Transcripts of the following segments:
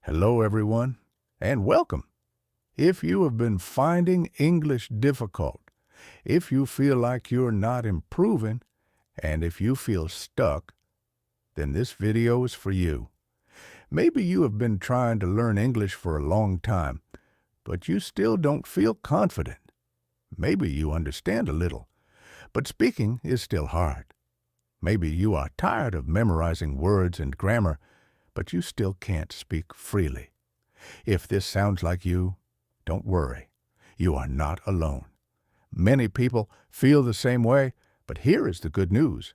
Hello, everyone, and welcome. If you have been finding English difficult, if you feel like you're not improving, and if you feel stuck, then this video is for you. Maybe you have been trying to learn English for a long time, but you still don't feel confident. Maybe you understand a little, but speaking is still hard. Maybe you are tired of memorizing words and grammar, but you still can't speak freely. If this sounds like you, don't worry. You are not alone. Many people feel the same way, but here is the good news.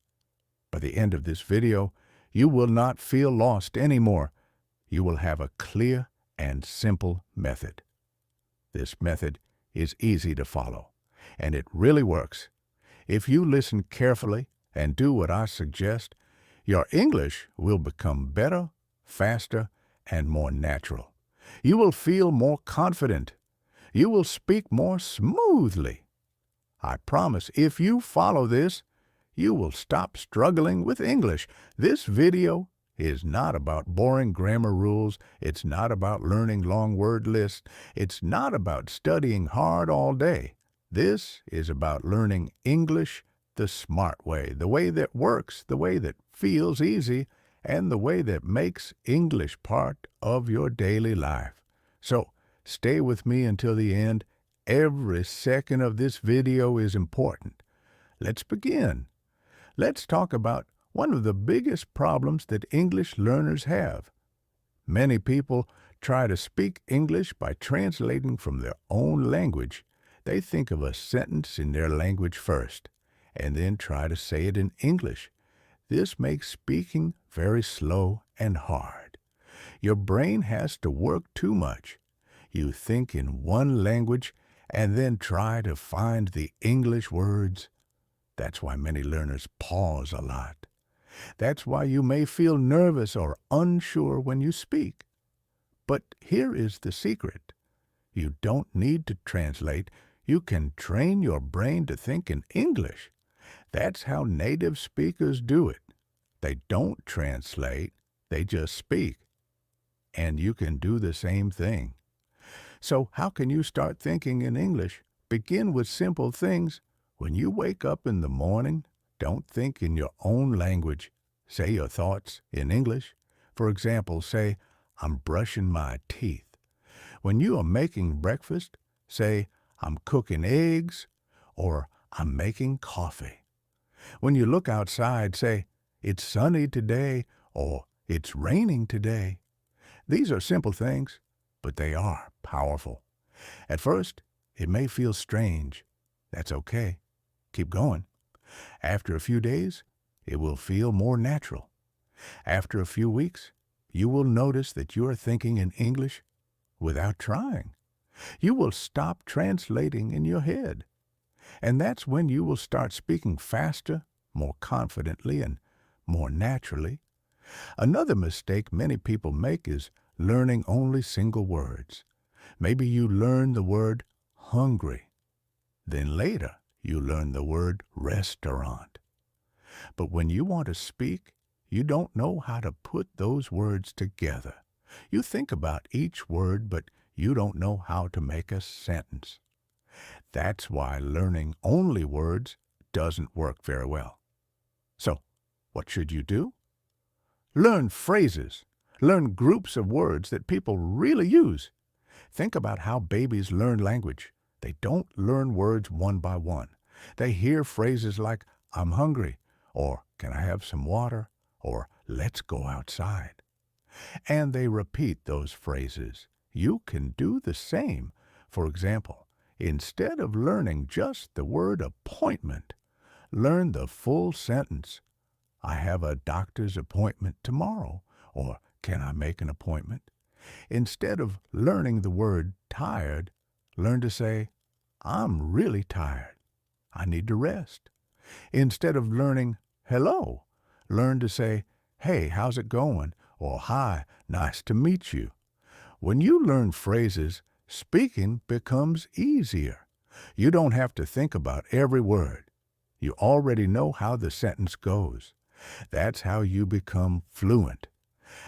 By the end of this video, you will not feel lost anymore. You will have a clear and simple method. This method is easy to follow, and it really works. If you listen carefully and do what I suggest, your English will become better, faster, and more natural. You will feel more confident. You will speak more smoothly. I promise if you follow this, you will stop struggling with English. This video is not about boring grammar rules. It's not about learning long word lists. It's not about studying hard all day. This is about learning English the smart way, the way that works, the way that feels easy, and the way that makes English part of your daily life. So, stay with me until the end. Every second of this video is important. Let's begin. Let's talk about one of the biggest problems that English learners have. Many people try to speak English by translating from their own language. They think of a sentence in their language first, and then try to say it in English. This makes speaking very slow and hard. Your brain has to work too much. You think in one language and then try to find the English words. That's why many learners pause a lot. That's why you may feel nervous or unsure when you speak. But here is the secret. You don't need to translate. You can train your brain to think in English. That's how native speakers do it. They don't translate, they just speak. And you can do the same thing. So how can you start thinking in English? Begin with simple things. When you wake up in the morning, don't think in your own language. Say your thoughts in English. For example, say, I'm brushing my teeth. When you are making breakfast, say, I'm cooking eggs, or I'm making coffee. When you look outside, say, it's sunny today, or it's raining today. These are simple things, but they are powerful. At first, it may feel strange. That's okay. Keep going. After a few days, it will feel more natural. After a few weeks, you will notice that you are thinking in English without trying. You will stop translating in your head. And that's when you will start speaking faster, more confidently, and more naturally. Another mistake many people make is learning only single words. Maybe you learn the word hungry. Then later, you learn the word restaurant. But when you want to speak, you don't know how to put those words together. You think about each word, but you don't know how to make a sentence. That's why learning only words doesn't work very well. So, what should you do? Learn phrases. Learn groups of words that people really use. Think about how babies learn language. They don't learn words one by one. They hear phrases like, I'm hungry, or can I have some water, or let's go outside. And they repeat those phrases. You can do the same. For example, instead of learning just the word appointment, learn the full sentence. I have a doctor's appointment tomorrow, or can I make an appointment? Instead of learning the word tired, learn to say, I'm really tired. I need to rest. Instead of learning hello, learn to say, hey, how's it going? Or hi, nice to meet you. When you learn phrases, speaking becomes easier. You don't have to think about every word. You already know how the sentence goes. That's how you become fluent.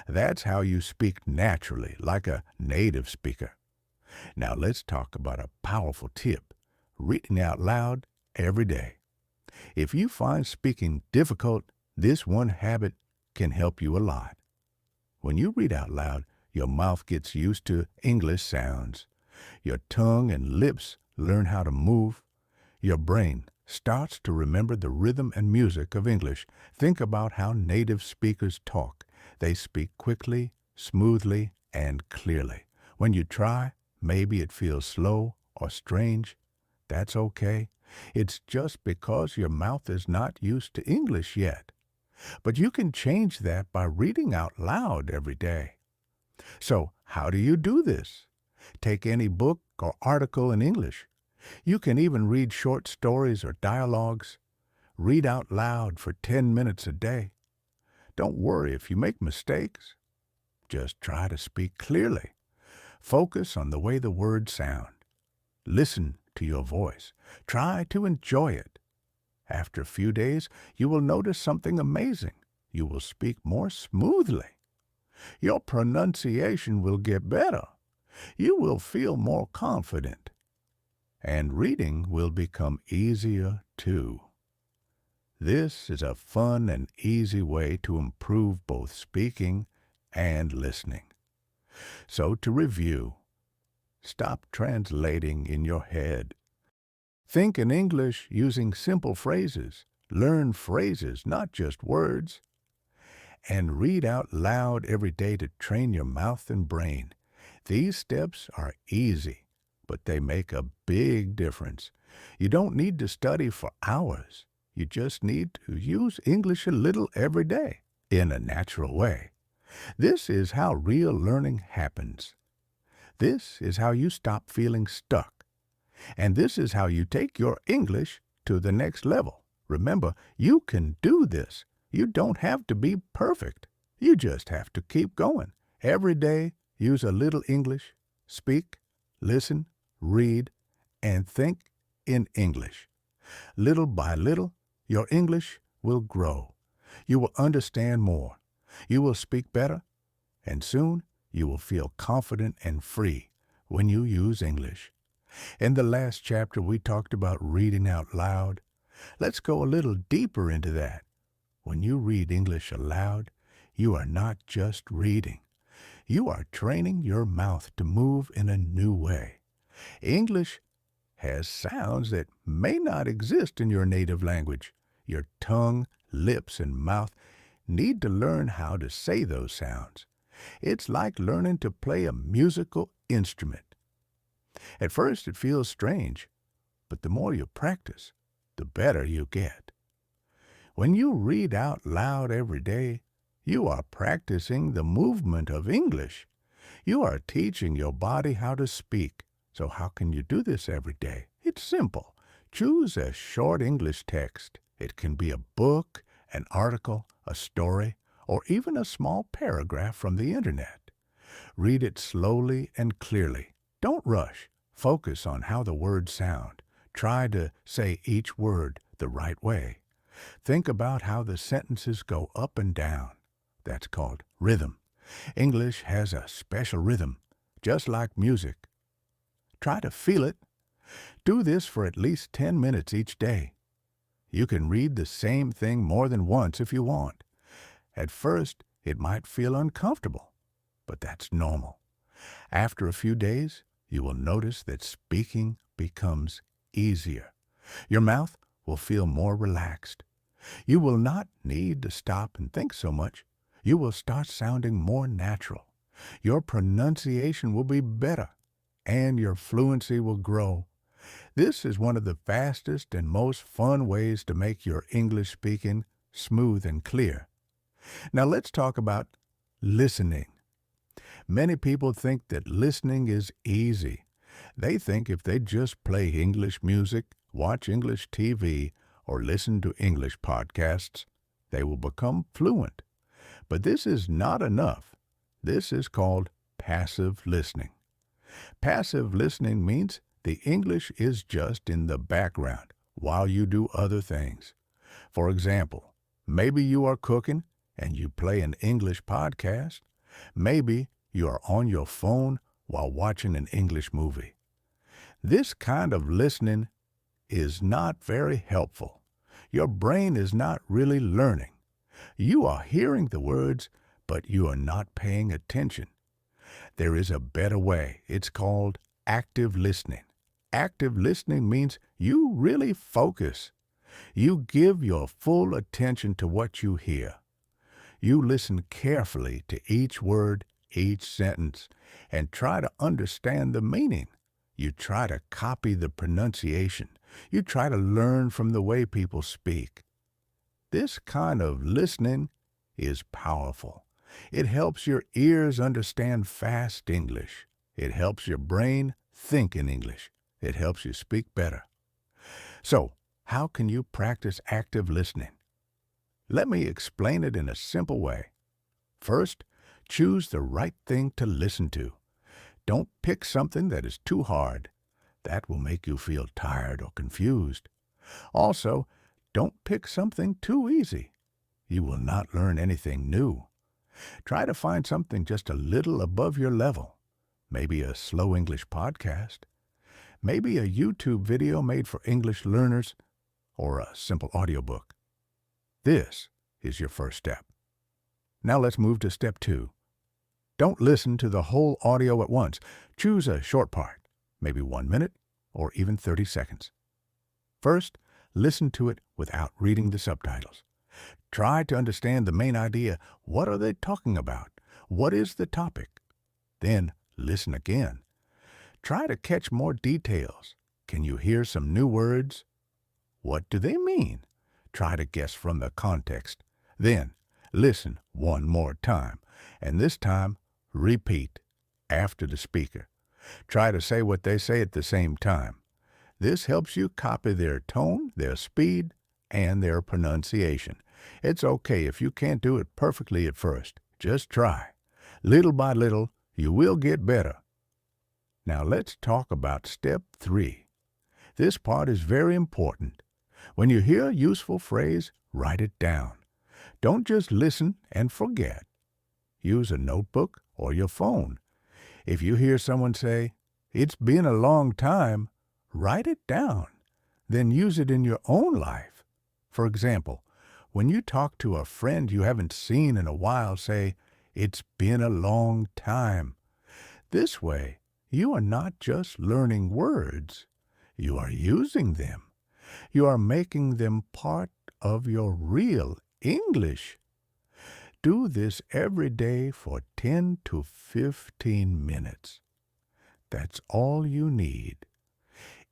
That's how you speak naturally, like a native speaker. Now let's talk about a powerful tip, reading out loud every day. If you find speaking difficult, this one habit can help you a lot. When you read out loud, your mouth gets used to English sounds. Your tongue and lips learn how to move. Your brain starts to remember the rhythm and music of English. Think about how native speakers talk. They speak quickly, smoothly, and clearly. When you try, maybe it feels slow or strange. That's okay. It's just because your mouth is not used to English yet. But you can change that by reading out loud every day. So, how do you do this? Take any book or article in English. You can even read short stories or dialogues. Read out loud for 10 minutes a day. Don't worry if you make mistakes. Just try to speak clearly. Focus on the way the words sound. Listen to your voice. Try to enjoy it. After a few days, you will notice something amazing. You will speak more smoothly. Your pronunciation will get better. You will feel more confident. And reading will become easier too. This is a fun and easy way to improve both speaking and listening. So to review, stop translating in your head. Think in English using simple phrases. Learn phrases, not just words. And read out loud every day to train your mouth and brain. These steps are easy, but they make a big difference. You don't need to study for hours. You just need to use English a little every day in a natural way. This is how real learning happens. This is how you stop feeling stuck. And this is how you take your English to the next level. Remember, you can do this. You don't have to be perfect. You just have to keep going. Every day, use a little English. Speak, listen, read, and think in English. Little by little, your English will grow. You will understand more. You will speak better, and soon you will feel confident and free when you use English. In the last chapter, we talked about reading out loud. Let's go a little deeper into that. When you read English aloud, you are not just reading. You are training your mouth to move in a new way. English has sounds that may not exist in your native language. Your tongue, lips, and mouth need to learn how to say those sounds. It's like learning to play a musical instrument. At first it feels strange, but the more you practice, the better you get. When you read out loud every day, you are practicing the movement of English. You are teaching your body how to speak. So how can you do this every day? It's simple. Choose a short English text. It can be a book, an article, a story, or even a small paragraph from the internet. Read it slowly and clearly. Don't rush. Focus on how the words sound. Try to say each word the right way. Think about how the sentences go up and down. That's called rhythm. English has a special rhythm, just like music. Try to feel it. Do this for at least 10 minutes each day. You can read the same thing more than once if you want. At first, it might feel uncomfortable, but that's normal. After a few days, you will notice that speaking becomes easier. Your mouth will feel more relaxed. You will not need to stop and think so much. You will start sounding more natural. Your pronunciation will be better, and your fluency will grow. This is one of the fastest and most fun ways to make your English speaking smooth and clear. Now let's talk about listening. Many people think that listening is easy. They think if they just play English music, watch English TV, or listen to English podcasts, they will become fluent. But this is not enough. This is called passive listening. Passive listening means the English is just in the background while you do other things. For example, maybe you are cooking and you play an English podcast. Maybe you are on your phone while watching an English movie. This kind of listening is not very helpful. Your brain is not really learning. You are hearing the words, but you are not paying attention. There is a better way. It's called active listening. Active listening means you really focus. You give your full attention to what you hear. You listen carefully to each word, each sentence, and try to understand the meaning. You try to copy the pronunciation. You try to learn from the way people speak. This kind of listening is powerful. It helps your ears understand fast English. It helps your brain think in English. It helps you speak better. So, how can you practice active listening? Let me explain it in a simple way. First, choose the right thing to listen to. Don't pick something that is too hard. That will make you feel tired or confused. Also, don't pick something too easy. You will not learn anything new. Try to find something just a little above your level. Maybe a slow English podcast. Maybe a YouTube video made for English learners, or a simple audiobook. This is your first step. Now let's move to step 2. Don't listen to the whole audio at once. Choose a short part, maybe 1 minute or even 30 seconds. First, listen to it without reading the subtitles. Try to understand the main idea. What are they talking about? What is the topic? Then listen again. Try to catch more details. Can you hear some new words? What do they mean? Try to guess from the context. Then listen one more time, and this time repeat after the speaker. Try to say what they say at the same time. This helps you copy their tone, their speed, and their pronunciation. It's okay if you can't do it perfectly at first. Just try. Little by little, you will get better. Now let's talk about step 3. This part is very important. When you hear a useful phrase, write it down. Don't just listen and forget. Use a notebook or your phone. If you hear someone say, "It's been a long time," write it down. Then use it in your own life. For example, when you talk to a friend you haven't seen in a while, say, "It's been a long time." This way, you are not just learning words. You are using them. You are making them part of your real English. Do this every day for 10 to 15 minutes. That's all you need.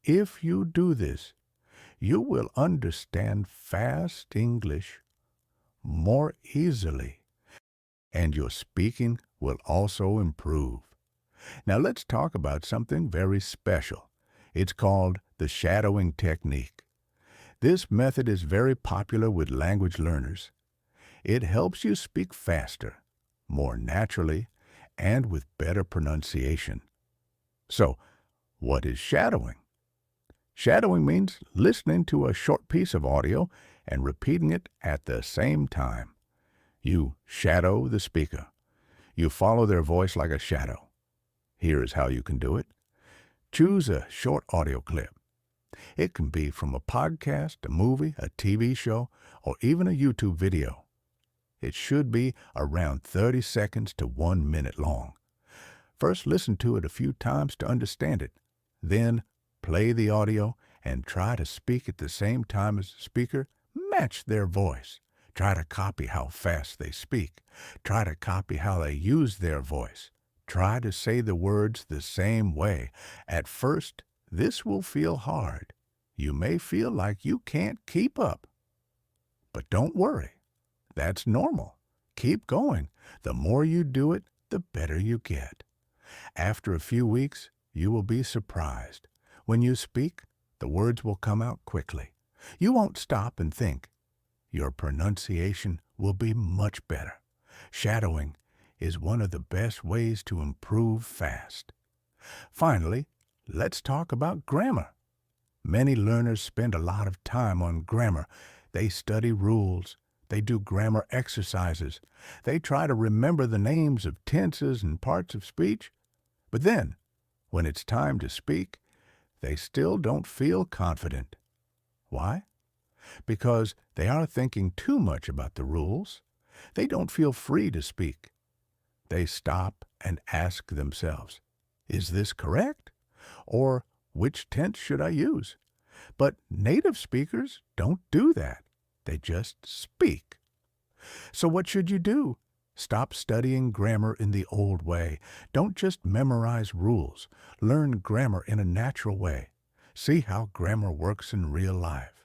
If you do this, you will understand fast English more easily, and your speaking will also improve. Now let's talk about something very special. It's called the shadowing technique. This method is very popular with language learners. It helps you speak faster, more naturally, and with better pronunciation. So, what is shadowing? Shadowing means listening to a short piece of audio and repeating it at the same time. You shadow the speaker. You follow their voice like a shadow. Here is how you can do it. Choose a short audio clip. It can be from a podcast, a movie, a TV show, or even a YouTube video. It should be around 30 seconds to 1 minute long. First, listen to it a few times to understand it. Then, play the audio and try to speak at the same time as the speaker. Match their voice. Try to copy how fast they speak. Try to copy how they use their voice. Try to say the words the same way. At first, this will feel hard. You may feel like you can't keep up. But don't worry. That's normal. Keep going. The more you do it, the better you get. After a few weeks, you will be surprised. When you speak, the words will come out quickly. You won't stop and think. Your pronunciation will be much better. Shadowing is one of the best ways to improve fast. Finally, let's talk about grammar. Many learners spend a lot of time on grammar. They study rules. They do grammar exercises. They try to remember the names of tenses and parts of speech. But then, when it's time to speak, they still don't feel confident. Why? Because they are thinking too much about the rules. They don't feel free to speak. They stop and ask themselves, is this correct? Or which tense should I use? But native speakers don't do that. They just speak. So what should you do? Stop studying grammar in the old way. Don't just memorize rules. Learn grammar in a natural way. See how grammar works in real life.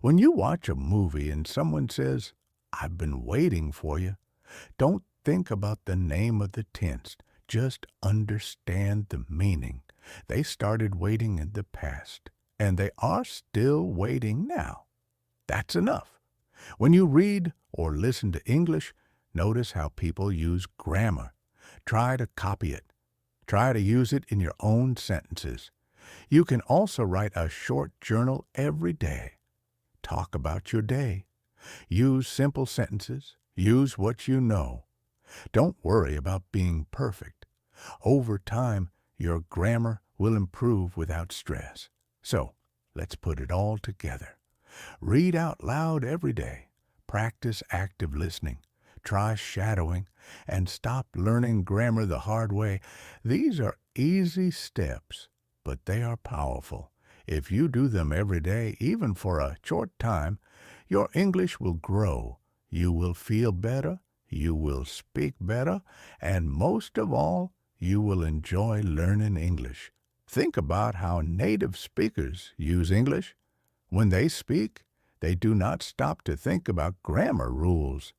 When you watch a movie and someone says, "I've been waiting for you," don't think about the name of the tense. Just understand the meaning. They started waiting in the past, and they are still waiting now. That's enough. When you read or listen to English, notice how people use grammar. Try to copy it. Try to use it in your own sentences. You can also write a short journal every day. Talk about your day. Use simple sentences. Use what you know. Don't worry about being perfect. Over time, your grammar will improve without stress. So, let's put it all together. Read out loud every day. Practice active listening. Try shadowing, and stop learning grammar the hard way. These are easy steps, but they are powerful. If you do them every day, even for a short time, your English will grow. You will feel better, you will speak better, and most of all, you will enjoy learning English. Think about how native speakers use English. When they speak, they do not stop to think about grammar rules.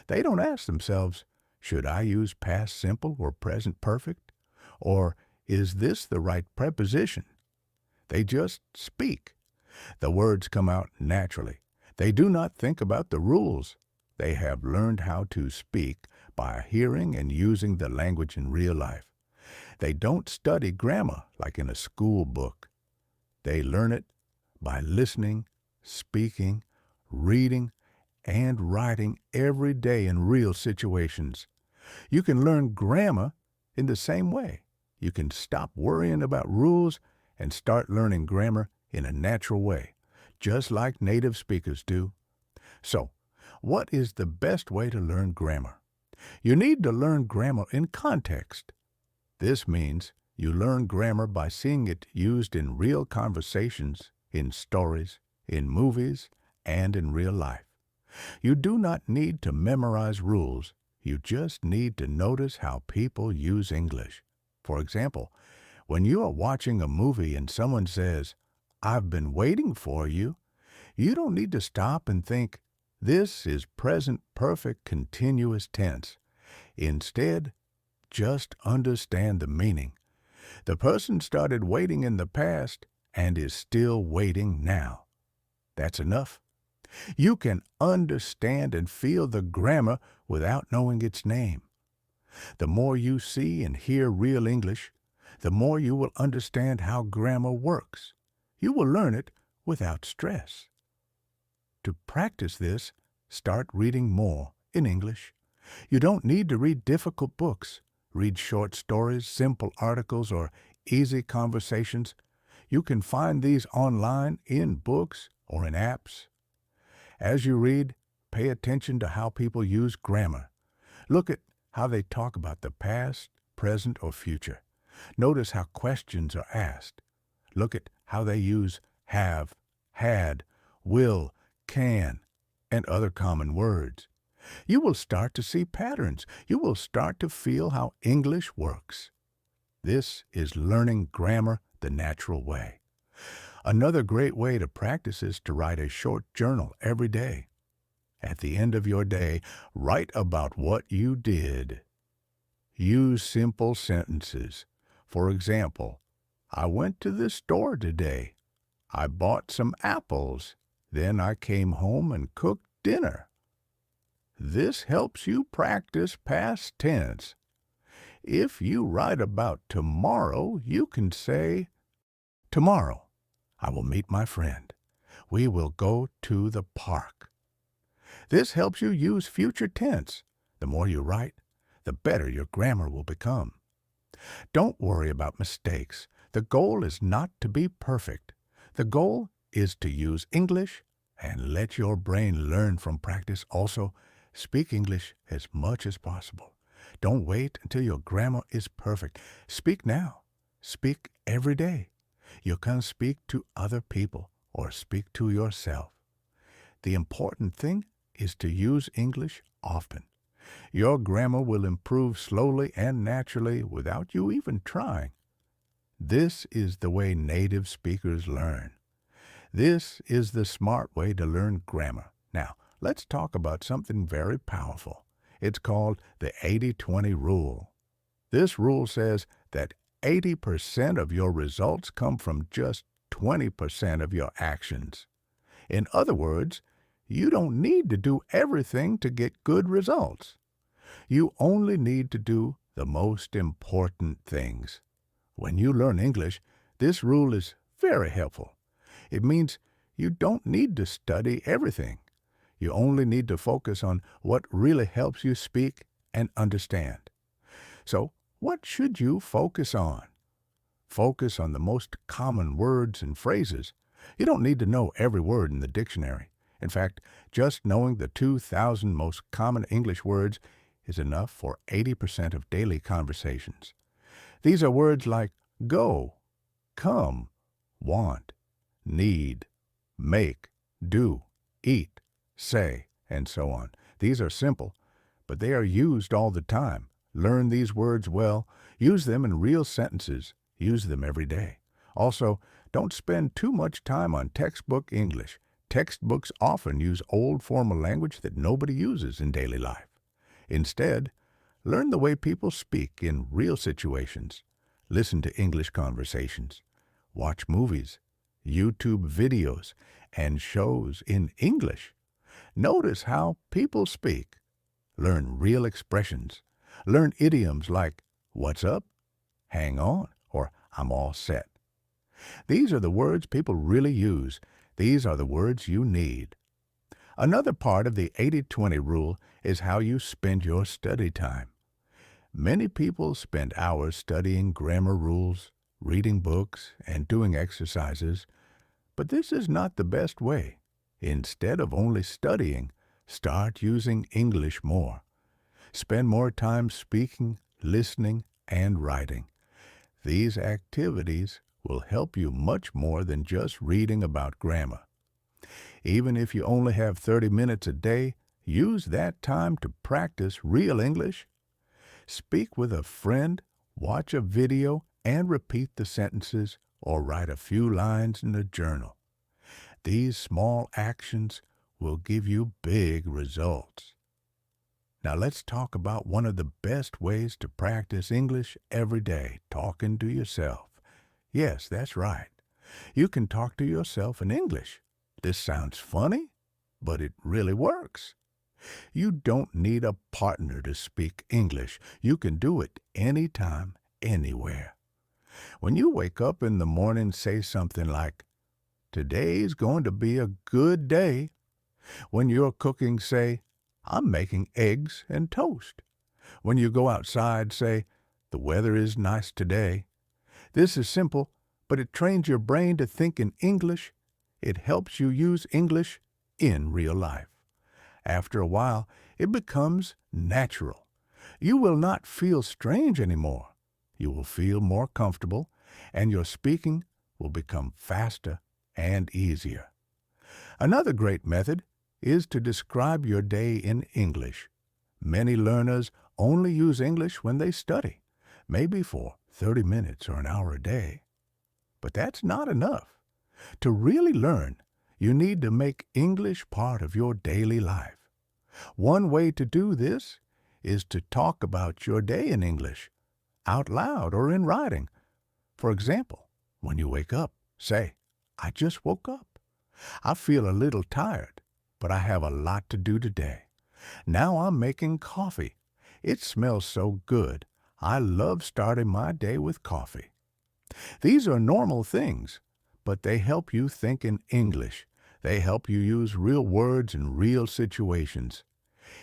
They don't ask themselves, should I use past simple or present perfect? Or is this the right preposition? They just speak. The words come out naturally. They do not think about the rules. They have learned how to speak by hearing and using the language in real life. They don't study grammar like in a school book. They learn it by listening, speaking, reading, and writing every day in real situations. You can learn grammar in the same way. You can stop worrying about rules and start learning grammar in a natural way, just like native speakers do. So, what is the best way to learn grammar? You need to learn grammar in context. This means you learn grammar by seeing it used in real conversations, in stories, in movies, and in real life. You do not need to memorize rules. You just need to notice how people use English. For example, when you are watching a movie and someone says, "I've been waiting for you," you don't need to stop and think, this is present perfect continuous tense. Instead, just understand the meaning. The person started waiting in the past and is still waiting now. That's enough. You can understand and feel the grammar without knowing its name. The more you see and hear real English, the more you will understand how grammar works. You will learn it without stress. To practice this, start reading more in English. You don't need to read difficult books. Read short stories, simple articles, or easy conversations. You can find these online in books or in apps. As you read, pay attention to how people use grammar. Look at how they talk about the past, present, or future. Notice how questions are asked. Look at how they use have, had, will, can, and other common words. You will start to see patterns. You will start to feel how English works. This is learning grammar the natural way. Another great way to practice is to write a short journal every day. At the end of your day, write about what you did. Use simple sentences. For example, I went to the store today. I bought some apples. Then I came home and cooked dinner. This helps you practice past tense. If you write about tomorrow, you can say, tomorrow I will meet my friend. We will go to the park. This helps you use future tense. The more you write, the better your grammar will become. Don't worry about mistakes. The goal is not to be perfect. The goal is to use English and let your brain learn from practice. Also, speak English as much as possible. Don't wait until your grammar is perfect. Speak now. Speak every day. You can speak to other people or speak to yourself. The important thing is to use English often. Your grammar will improve slowly and naturally without you even trying. This is the way native speakers learn. This is the smart way to learn grammar. Now, let's talk about something very powerful. It's called the 80-20 rule. This rule says that 80% of your results come from just 20% of your actions. In other words, you don't need to do everything to get good results. You only need to do the most important things. When you learn English, this rule is very helpful. It means you don't need to study everything. You only need to focus on what really helps you speak and understand. So, what should you focus on? Focus on the most common words and phrases. You don't need to know every word in the dictionary. In fact, just knowing the 2,000 most common English words is enough for 80% of daily conversations. These are words like go, come, want, need, make, do, eat, say, and so on. These are simple, but they are used all the time. Learn these words well. Use them in real sentences. Use them every day. Also, don't spend too much time on textbook English. Textbooks often use old formal language that nobody uses in daily life. Instead, learn the way people speak in real situations. Listen to English conversations. Watch movies, YouTube videos, and shows in English. Notice how people speak. Learn real expressions. Learn idioms like, what's up, hang on, or I'm all set. These are the words people really use. These are the words you need. Another part of the 80-20 rule is how you spend your study time. Many people spend hours studying grammar rules, reading books, and doing exercises, but this is not the best way. Instead of only studying, start using English more. Spend more time speaking, listening, and writing. These activities will help you much more than just reading about grammar. Even if you only have 30 minutes a day, use that time to practice real English. Speak with a friend, watch a video, and repeat the sentences or write a few lines in a journal. These small actions will give you big results. Now let's talk about one of the best ways to practice English every day, talking to yourself. Yes, that's right. You can talk to yourself in English. This sounds funny, but it really works. You don't need a partner to speak English. You can do it anytime, anywhere. When you wake up in the morning, say something like, "Today's going to be a good day." When you're cooking, say, "I'm making eggs and toast." When you go outside, say, "The weather is nice today." This is simple, but it trains your brain to think in English. It helps you use English in real life. After a while, it becomes natural. You will not feel strange anymore. You will feel more comfortable, and your speaking will become faster and easier. Another great method is to describe your day in English. Many learners only use English when they study, maybe for 30 minutes or an hour a day. But that's not enough. To really learn, you need to make English part of your daily life. One way to do this is to talk about your day in English, out loud or in writing. For example, when you wake up, say, "I just woke up. I feel a little tired, but I have a lot to do today. Now I'm making coffee. It smells so good. I love starting my day with coffee." These are normal things, but they help you think in English. They help you use real words in real situations.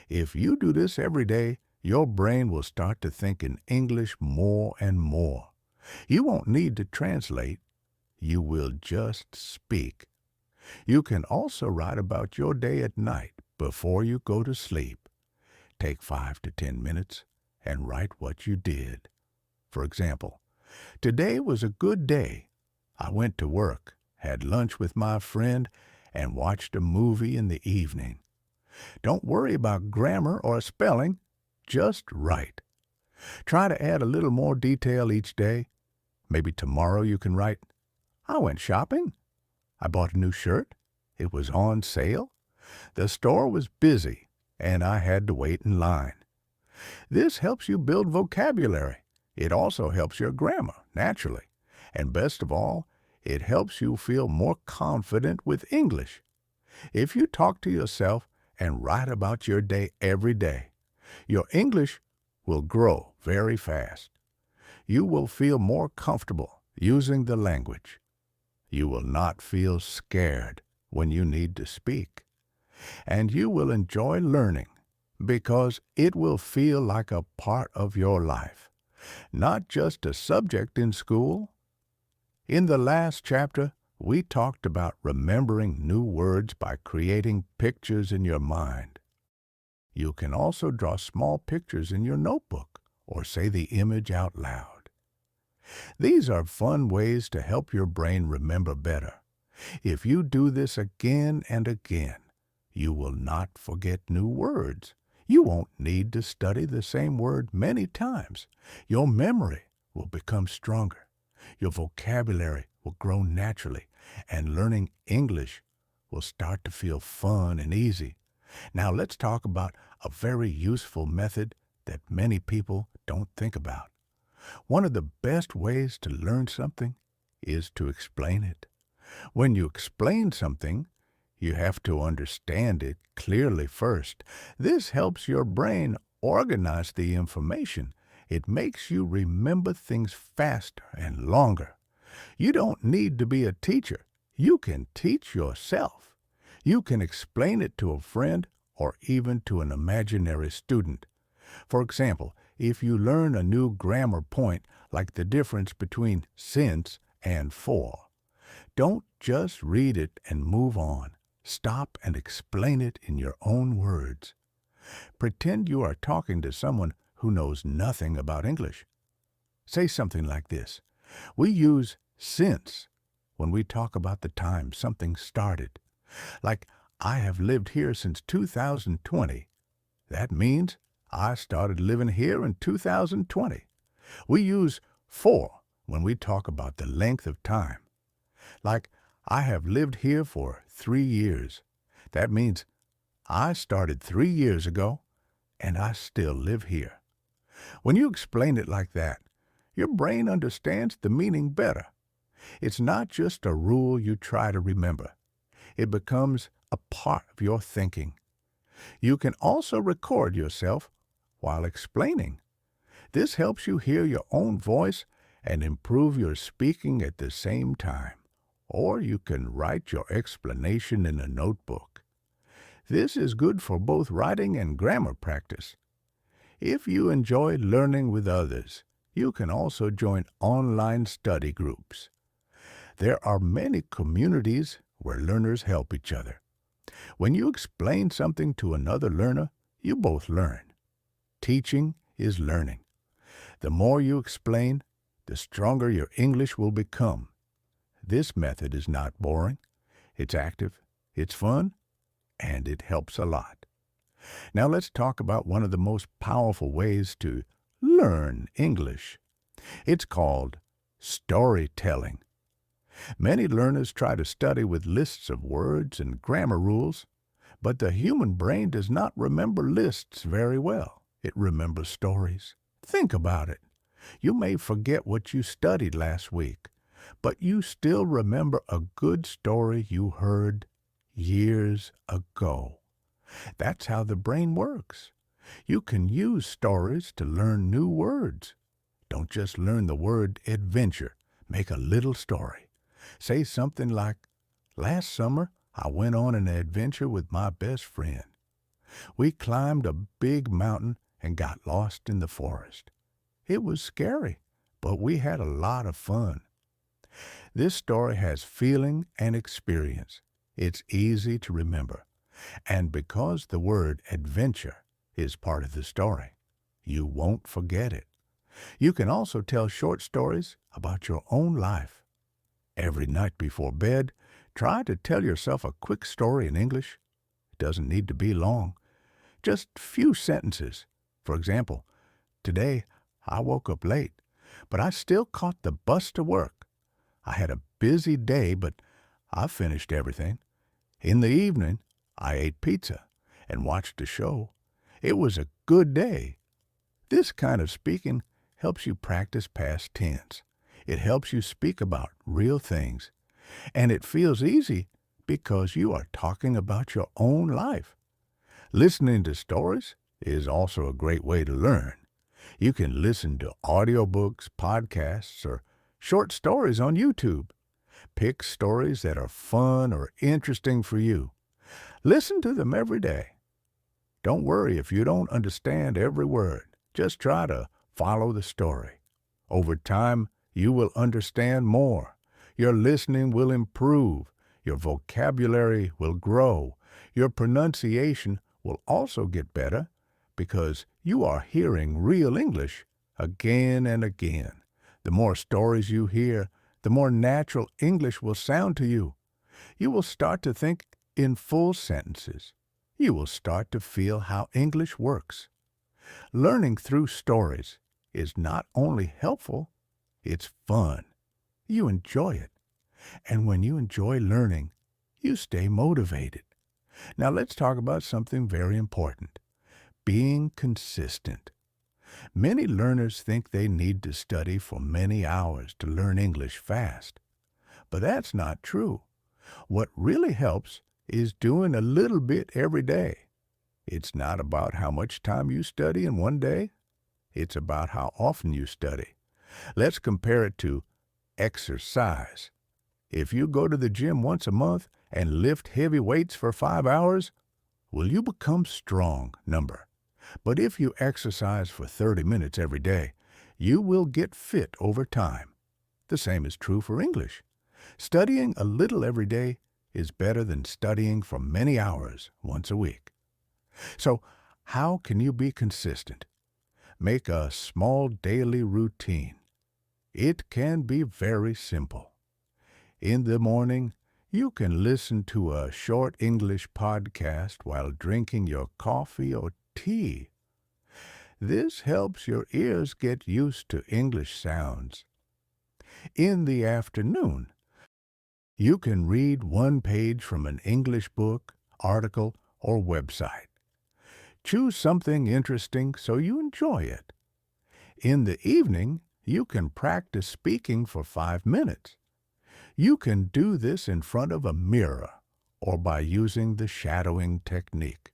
If you do this every day, your brain will start to think in English more and more. You won't need to translate. You will just speak. You can also write about your day at night before you go to sleep. Take 5 to 10 minutes and write what you did. For example, today was a good day. I went to work, had lunch with my friend, and watched a movie in the evening. Don't worry about grammar or spelling. Just write. Try to add a little more detail each day. Maybe tomorrow you can write, I went shopping. I bought a new shirt. It was on sale. The store was busy, and I had to wait in line. This helps you build vocabulary. It also helps your grammar, naturally. And best of all, it helps you feel more confident with English. If you talk to yourself and write about your day every day, your English will grow very fast. You will feel more comfortable using the language. You will not feel scared when you need to speak. And you will enjoy learning because it will feel like a part of your life, not just a subject in school. In the last chapter, we talked about remembering new words by creating pictures in your mind. You can also draw small pictures in your notebook or say the image out loud. These are fun ways to help your brain remember better. If you do this again and again, you will not forget new words. You won't need to study the same word many times. Your memory will become stronger. Your vocabulary will grow naturally, and learning English will start to feel fun and easy. Now let's talk about a very useful method that many people don't think about. One of the best ways to learn something is to explain it. When you explain something, you have to understand it clearly first. This helps your brain organize the information. It makes you remember things faster and longer. You don't need to be a teacher. You can teach yourself. You can explain it to a friend or even to an imaginary student. For example, if you learn a new grammar point like the difference between since and for, don't just read it and move on. Stop and explain it in your own words. Pretend you are talking to someone who knows nothing about English. Say something like this. We use since when we talk about the time something started. Like, I have lived here since 2020. That means I started living here in 2020. We use for when we talk about the length of time. Like, I have lived here for 3 years. That means I started 3 years ago, and I still live here. When you explain it like that, your brain understands the meaning better. It's not just a rule you try to remember. It becomes a part of your thinking. You can also record yourself while explaining. This helps you hear your own voice and improve your speaking at the same time. Or you can write your explanation in a notebook. This is good for both writing and grammar practice. If you enjoy learning with others, you can also join online study groups. There are many communities where learners help each other. When you explain something to another learner, you both learn. Teaching is learning. The more you explain, the stronger your English will become. This method is not boring. It's active, it's fun, and it helps a lot. Now let's talk about one of the most powerful ways to learn English. It's called storytelling. Many learners try to study with lists of words and grammar rules, but the human brain does not remember lists very well. It remembers stories. Think about it. You may forget what you studied last week, but you still remember a good story you heard years ago. That's how the brain works. You can use stories to learn new words. Don't just learn the word adventure. Make a little story. Say something like, last summer, I went on an adventure with my best friend. We climbed a big mountain and got lost in the forest. It was scary, but we had a lot of fun. This story has feeling and experience. It's easy to remember. And because the word adventure is part of the story, you won't forget it. You can also tell short stories about your own life. Every night before bed, try to tell yourself a quick story in English. It doesn't need to be long. Just few sentences. For example, today I woke up late, but I still caught the bus to work. I had a busy day, but I finished everything. In the evening, I ate pizza and watched a show. It was a good day. This kind of speaking helps you practice past tense. It helps you speak about real things. And it feels easy because you are talking about your own life. Listening to stories is also a great way to learn. You can listen to audiobooks, podcasts, or short stories on YouTube. Pick stories that are fun or interesting for you. Listen to them every day. Don't worry if you don't understand every word. Just try to follow the story. Over time, you will understand more. Your listening will improve. Your vocabulary will grow. Your pronunciation will also get better because you are hearing real English again and again. The more stories you hear, the more natural English will sound to you. You will start to think in full sentences. You will start to feel how English works. Learning through stories is not only helpful, it's fun. You enjoy it. And when you enjoy learning, you stay motivated. Now let's talk about something very important. Being consistent. Many learners think they need to study for many hours to learn English fast. But that's not true. What really helps is doing a little bit every day. It's not about how much time you study in one day. It's about how often you study. Let's compare it to exercise. If you go to the gym once a month and lift heavy weights for 5 hours, will you become strong? But if you exercise for 30 minutes every day, you will get fit over time. The same is true for English. Studying a little every day is better than studying for many hours once a week. So, how can you be consistent? Make a small daily routine. It can be very simple. In the morning, you can listen to a short English podcast while drinking your coffee or tea. This helps your ears get used to English sounds. In the afternoon, you can read one page from an English book, article, or website. Choose something interesting so you enjoy it. In the evening, you can practice speaking for 5 minutes. You can do this in front of a mirror or by using the shadowing technique,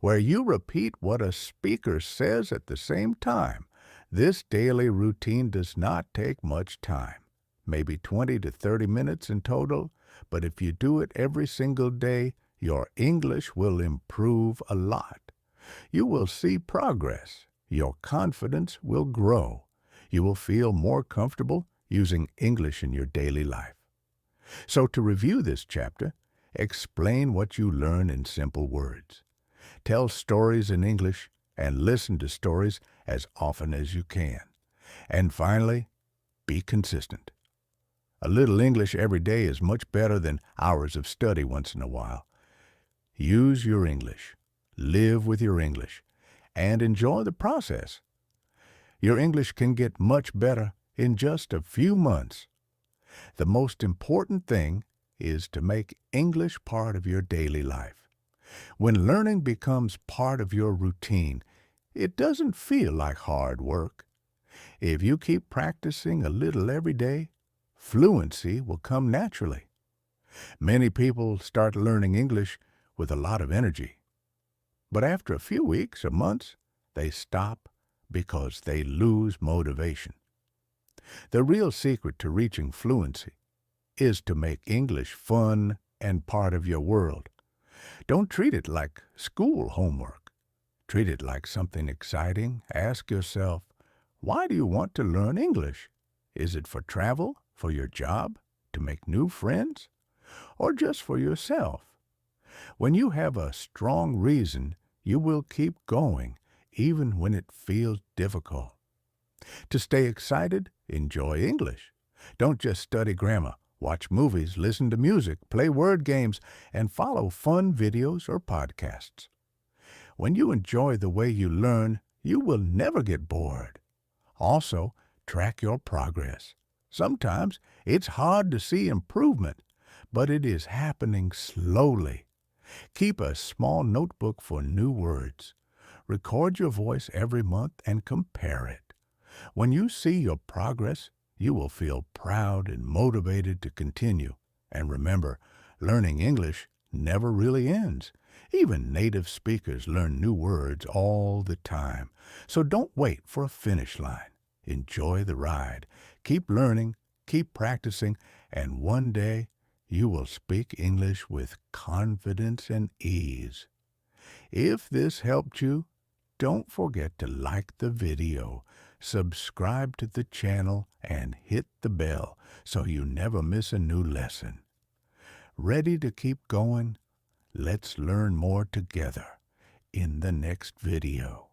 where you repeat what a speaker says at the same time. This daily routine does not take much time, maybe 20 to 30 minutes in total, but if you do it every single day, your English will improve a lot. You will see progress. Your confidence will grow. You will feel more comfortable using English in your daily life. So to review this chapter, explain what you learn in simple words. Tell stories in English and listen to stories as often as you can. And finally, be consistent. A little English every day is much better than hours of study once in a while. Use your English, live with your English, and enjoy the process. Your English can get much better in just a few months. The most important thing is to make English part of your daily life. When learning becomes part of your routine, it doesn't feel like hard work. If you keep practicing a little every day, fluency will come naturally. Many people start learning English with a lot of energy. But after a few weeks or months, they stop because they lose motivation. The real secret to reaching fluency is to make English fun and part of your world. Don't treat it like school homework. Treat it like something exciting. Ask yourself, why do you want to learn English? Is it for travel, for your job, to make new friends, or just for yourself? When you have a strong reason, you will keep going, even when it feels difficult. To stay excited, enjoy English. Don't just study grammar. Watch movies, listen to music, play word games, and follow fun videos or podcasts. When you enjoy the way you learn, you will never get bored. Also, track your progress. Sometimes it's hard to see improvement, but it is happening slowly. Keep a small notebook for new words. Record your voice every month and compare it. When you see your progress, you will feel proud and motivated to continue. And remember, learning English never really ends. Even native speakers learn new words all the time. So don't wait for a finish line. Enjoy the ride. Keep learning, keep practicing, and one day you will speak English with confidence and ease. If this helped you, don't forget to like the video, subscribe to the channel, and hit the bell so you never miss a new lesson. Ready to keep going? Let's learn more together in the next video.